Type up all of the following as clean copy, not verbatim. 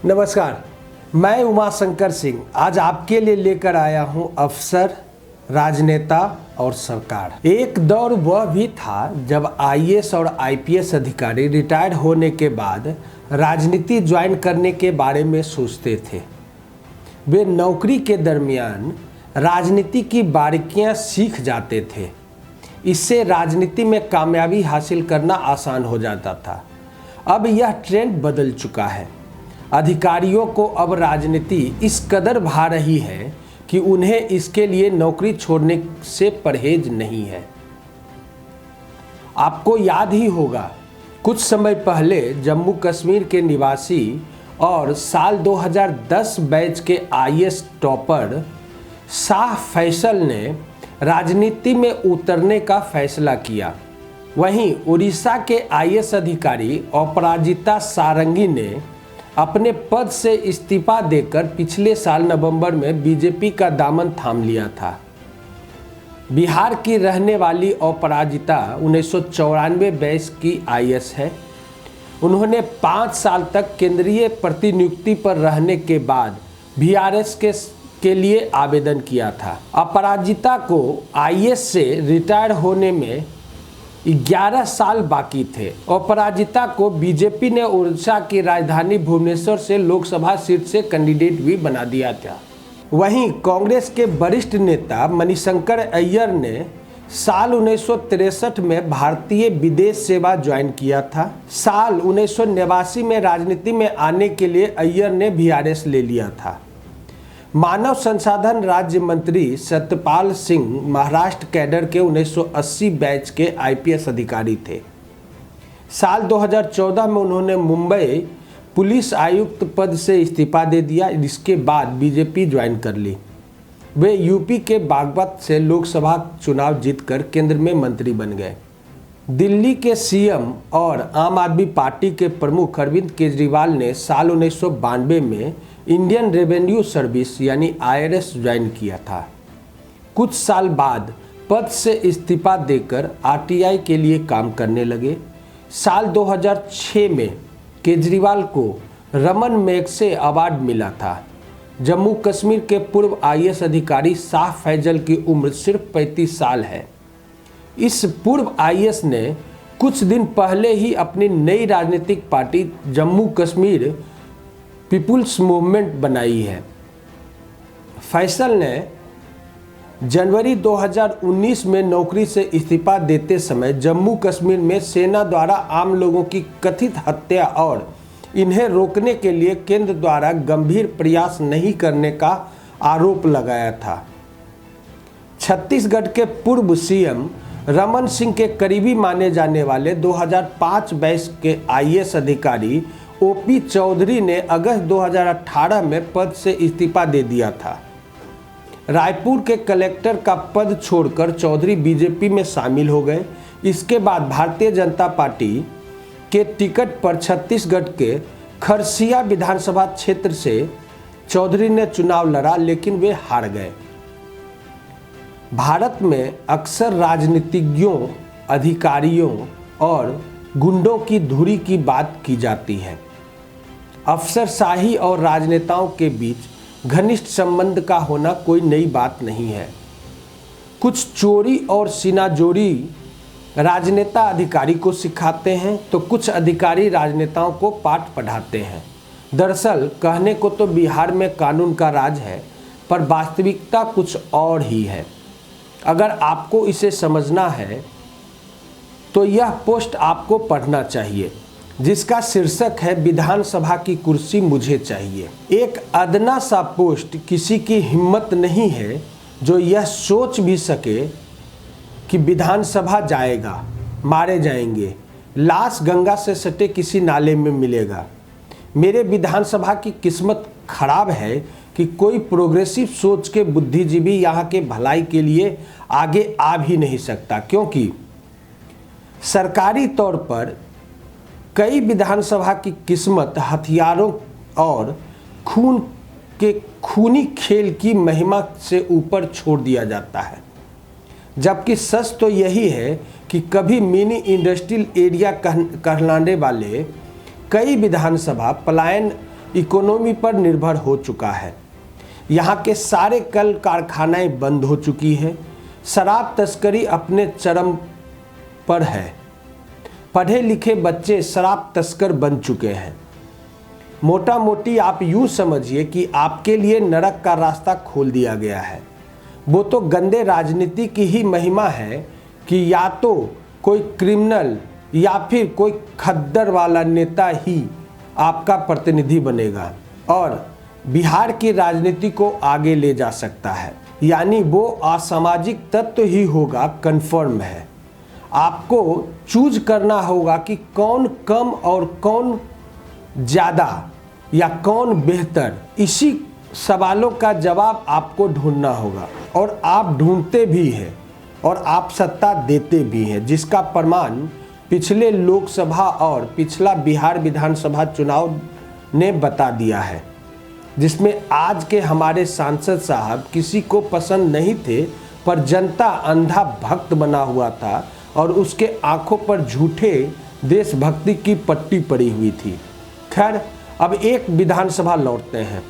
नमस्कार, मैं उमाशंकर सिंह आज आपके लिए लेकर आया हूं अफसर, राजनेता और सरकार। एक दौर वह भी था जब आईएएस और आईपीएस अधिकारी रिटायर्ड होने के बाद राजनीति ज्वाइन करने के बारे में सोचते थे। वे नौकरी के दरमियान राजनीति की बारीकियां सीख जाते थे। इससे राजनीति में कामयाबी हासिल करना आसान हो जाता था। अब यह ट्रेंड बदल चुका है। अधिकारियों को अब राजनीति इस कदर भा रही है कि उन्हें इसके लिए नौकरी छोड़ने से परहेज नहीं है। आपको याद ही होगा, कुछ समय पहले जम्मू कश्मीर के निवासी और साल 2010 बैच के आईएएस टॉपर शाह फैसल ने राजनीति में उतरने का फैसला किया। वहीं उड़ीसा के आईएएस अधिकारी अपराजिता सारंगी ने अपने पद से इस्तीफा देकर पिछले साल नवंबर में बीजेपी का दामन थाम लिया था। बिहार की रहने वाली अपराजिता 1994 बैच की आईएएस है। उन्होंने 5 साल तक केंद्रीय प्रतिनियुक्ति पर रहने के बाद बीआरएस के लिए आवेदन किया था। अपराजिता को आईएएस से रिटायर होने में 11 साल बाकी थे। अपराजिता को बीजेपी ने उड़ीसा की राजधानी भुवनेश्वर से लोकसभा सीट से कैंडिडेट भी बना दिया था। वहीं कांग्रेस के वरिष्ठ नेता मणिशंकर अय्यर ने साल 1963 में भारतीय विदेश सेवा ज्वाइन किया था। साल 1989 में राजनीति में आने के लिए अय्यर ने बीआरएस ले लिया था। मानव संसाधन राज्य मंत्री सत्यपाल सिंह महाराष्ट्र कैडर के 1980 बैच के आईपीएस अधिकारी थे। साल 2014 में उन्होंने मुंबई पुलिस आयुक्त पद से इस्तीफा दे दिया। इसके बाद बीजेपी ज्वाइन कर ली। वे यूपी के बागपत से लोकसभा चुनाव जीतकर केंद्र में मंत्री बन गए। दिल्ली के सीएम और आम आदमी पार्टी के प्रमुख अरविंद केजरीवाल ने साल 1992 में इंडियन रेवेन्यू सर्विस यानी आईआरएस ज्वाइन किया था। कुछ साल बाद पद से इस्तीफा देकर आरटीआई के लिए काम करने लगे। साल 2006 में केजरीवाल को रमन मैगसे अवार्ड मिला था। जम्मू कश्मीर के पूर्व आईएएस अधिकारी शाह फैसल की उम्र सिर्फ 35 साल है। इस पूर्व आईएएस ने कुछ दिन पहले ही अपनी नई राजनीतिक party Jammu Kashmir people's movement बनाई है। फैसल ने जनवरी 2019 में नौकरी से इस्तीफा देते समय जम्मू कश्मीर में सेना द्वारा आम लोगों की कथित हत्या और इन्हें रोकने के लिए केंद्र द्वारा गंभीर प्रयास नहीं करने का आरोप लगाया था। छत्तीसगढ़ के पूर्व सीएम रमन सिंह के करीबी माने जाने वाले 2005 बैच के आईएएस अधिकारी ओपी चौधरी ने अगस्त 2018 में पद से इस्तीफा दे दिया था। रायपुर के कलेक्टर का पद छोड़कर चौधरी बीजेपी में शामिल हो गए। इसके बाद भारतीय जनता पार्टी के टिकट पर छत्तीसगढ़ के खरसिया विधानसभा क्षेत्र से चौधरी ने चुनाव लड़ा, लेकिन वे हार गए। भारत में अक्सर राजनीतिज्ञों, अधिकारियों और गुंडों की धुरी की बात की जाती है। अफसरशाही और राजनेताओं के बीच घनिष्ठ संबंध का होना कोई नई बात नहीं है। कुछ चोरी और सीनाजोरी राजनेता अधिकारी को सिखाते हैं तो कुछ अधिकारी राजनेताओं को पाठ पढ़ाते हैं। दरअसल कहने को तो बिहार में कानून का राज है, पर वास्तविकता कुछ और ही है। अगर आपको इसे समझना है तो यह पोस्ट आपको पढ़ना चाहिए, जिसका शीर्षक है विधानसभा की कुर्सी मुझे चाहिए। एक अदना सा पोस्ट किसी की हिम्मत नहीं है जो यह सोच भी सके कि विधानसभा जाएगा, मारे जाएंगे, लाश गंगा से सटे किसी नाले में मिलेगा। मेरे विधानसभा की किस्मत खराब है कि कोई प्रोग्रेसिव सोच के बुद्धिजीवी यहाँ के भलाई के लिए आगे आ भी नहीं सकता, क्योंकि सरकारी तौर पर कई विधानसभा की किस्मत हथियारों और खून के खूनी खेल की महिमा से ऊपर छोड़ दिया जाता है। जबकि सच तो यही है कि कभी मिनी इंडस्ट्रियल एरिया कहलाने वाले कई विधानसभा पलायन इकोनॉमी पर निर्भर हो चुका है। यहाँ के सारे कल कारखानाएं बंद हो चुकी हैं। शराब तस्करी अपने चरम पर है। पढ़े लिखे बच्चे शराब तस्कर बन चुके हैं। मोटा मोटी आप यूँ समझिए कि आपके लिए नरक का रास्ता खोल दिया गया है। वो तो गंदे राजनीति की ही महिमा है कि या तो कोई क्रिमिनल या फिर कोई खद्दर वाला नेता ही आपका प्रतिनिधि बनेगा और बिहार की राजनीति को आगे ले जा सकता है। यानी वो असामाजिक तत्व ही होगा, कन्फर्म है। आपको चूज करना होगा कि कौन कम और कौन ज़्यादा या कौन बेहतर। इसी सवालों का जवाब आपको ढूंढना होगा और आप ढूंढते भी हैं और आप सत्ता देते भी हैं, जिसका प्रमाण पिछले लोकसभा और पिछला बिहार विधानसभा चुनाव ने बता दिया है, जिसमें आज के हमारे सांसद साहब किसी को पसंद नहीं थे, पर जनता अंधा भक्त बना हुआ था और उसके आंखों पर झूठे देशभक्ति की पट्टी पड़ी हुई थी। खैर, अब एक विधानसभा लौटते हैं।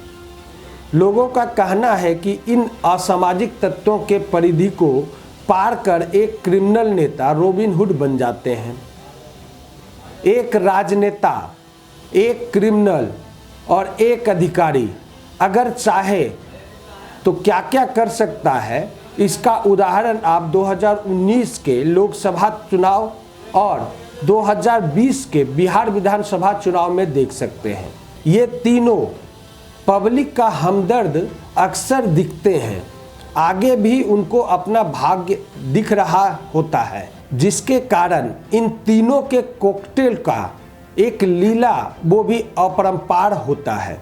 लोगों का कहना है कि इन असामाजिक तत्वों के परिधि को पार कर एक क्रिमिनल नेता रॉबिन हुड बन जाते हैं। एक राजनेता, एक क्रिमिनल और एक अधिकारी अगर चाहे तो क्या क्या कर सकता है, इसका उदाहरण आप 2019 के लोकसभा चुनाव और 2020 के बिहार विधानसभा चुनाव में देख सकते हैं। ये तीनों पब्लिक का हमदर्द अक्सर दिखते हैं। आगे भी उनको अपना भाग्य दिख रहा होता है, जिसके कारण इन तीनों के कॉकटेल का एक लीला वो भी अपरंपार होता है।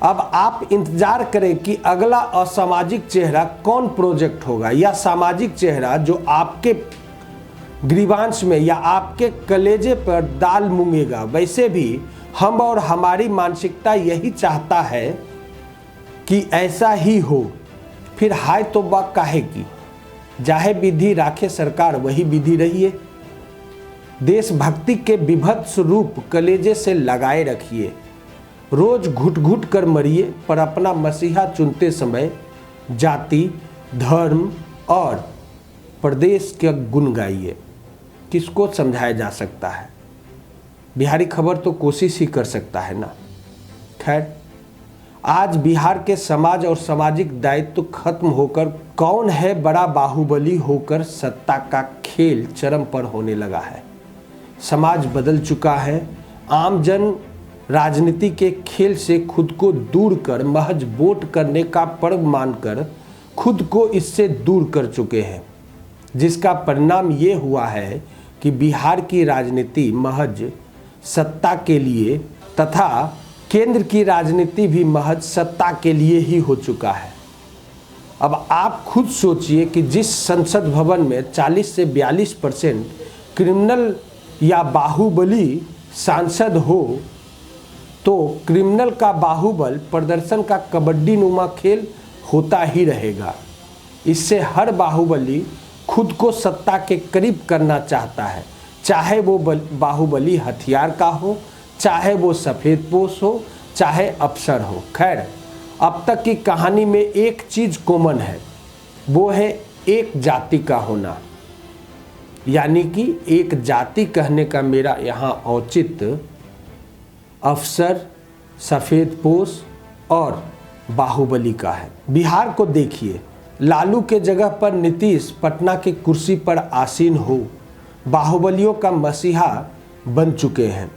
अब आप इंतजार करें कि अगला असामाजिक चेहरा कौन प्रोजेक्ट होगा या सामाजिक चेहरा जो आपके ग्रीवांश में या आपके कलेजे पर दाल मूंगेगा। वैसे भी हम और हमारी मानसिकता यही चाहता है कि ऐसा ही हो। फिर हाय तो बा काहे की, जाहे विधि राखे सरकार वही विधि रहिए। देशभक्ति के विभत्स रूप कलेजे से लगाए रखिए। रोज घुट घुट कर मरिए, पर अपना मसीहा चुनते समय जाति, धर्म और प्रदेश के गुण गाइए। किसको समझाया जा सकता है? बिहारी खबर तो कोशिश ही कर सकता है ना। खैर, आज बिहार के समाज और सामाजिक दायित्व खत्म होकर कौन है बड़ा बाहुबली होकर सत्ता का खेल चरम पर होने लगा है। समाज बदल चुका है। आमजन राजनीति के खेल से खुद को दूर कर महज वोट करने का पर्व मानकर खुद को इससे दूर कर चुके हैं, जिसका परिणाम ये हुआ है कि बिहार की राजनीति महज सत्ता के लिए तथा केंद्र की राजनीति भी महज सत्ता के लिए ही हो चुका है। अब आप खुद सोचिए कि जिस संसद भवन में 40 से 42% क्रिमिनल या बाहुबली सांसद हो, तो क्रिमिनल का बाहुबल प्रदर्शन का कबड्डी नुमा खेल होता ही रहेगा। इससे हर बाहुबली खुद को सत्ता के करीब करना चाहता है, चाहे वो बाहुबली हथियार का हो, चाहे वो सफ़ेद पोश हो, चाहे अफसर हो। खैर, अब तक की कहानी में एक चीज़ कॉमन है, वो है एक जाति का होना। यानी कि एक जाति कहने का मेरा यहाँ औचित्य अफसर, सफ़ेद पोश और बाहुबली का है। बिहार को देखिए, लालू के जगह पर नीतीश पटना की कुर्सी पर आसीन हो बाहुबलियों का मसीहा बन चुके हैं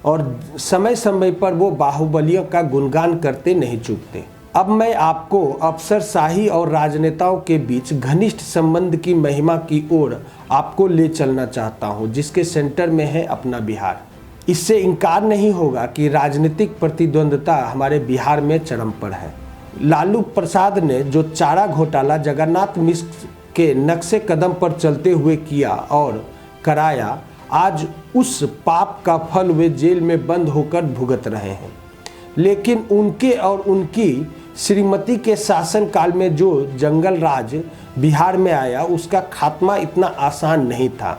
और समय समय पर वो बाहुबलियों का गुणगान करते नहीं चूकते। अब मैं आपको अफसरशाही और राजनेताओं के बीच घनिष्ठ संबंध की महिमा की ओर आपको ले चलना चाहता हूं, जिसके सेंटर में है अपना बिहार। इससे इनकार नहीं होगा कि राजनीतिक प्रतिद्वंद्विता हमारे बिहार में चरम पर है। लालू प्रसाद ने जो चारा घोटाला जगन्नाथ मिश्र के नक्शे कदम पर चलते हुए किया और कराया, आज उस पाप का फल वे जेल में बंद होकर भुगत रहे हैं। लेकिन उनके और उनकी श्रीमती के शासनकाल में जो जंगल राज बिहार में आया, उसका खात्मा इतना आसान नहीं था।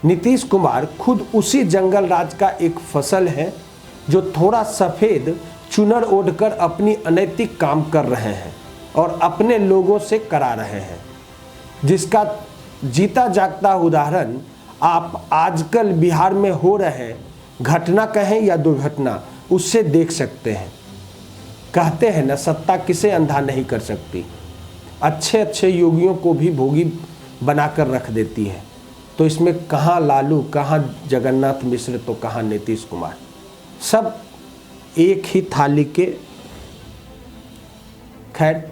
नीतीश कुमार खुद उसी जंगल राज का एक फसल है जो थोड़ा सफ़ेद चुनर ओढ़कर अपनी अनैतिक काम कर रहे हैं और अपने लोगों से करा रहे हैं, जिसका जीता जागता उदाहरण आप आजकल बिहार में हो रहे घटना कहें या दुर्घटना उससे देख सकते हैं। कहते हैं ना, सत्ता किसे अंधा नहीं कर सकती। अच्छे अच्छे योगियों को भी भोगी बनाकर रख देती है। तो इसमें कहाँ लालू, कहाँ जगन्नाथ मिश्र, तो कहाँ नीतीश कुमार, सब एक ही थाली के। खैर,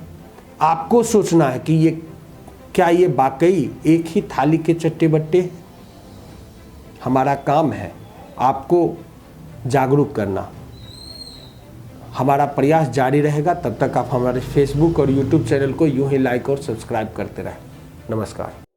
आपको सोचना है कि क्या ये वाकई एक ही थाली के चट्टे बट्टे हैं? हमारा काम है आपको जागरूक करना। हमारा प्रयास जारी रहेगा। तब तक आप हमारे फेसबुक और यूट्यूब चैनल को यूं ही लाइक और सब्सक्राइब करते रहें। नमस्कार।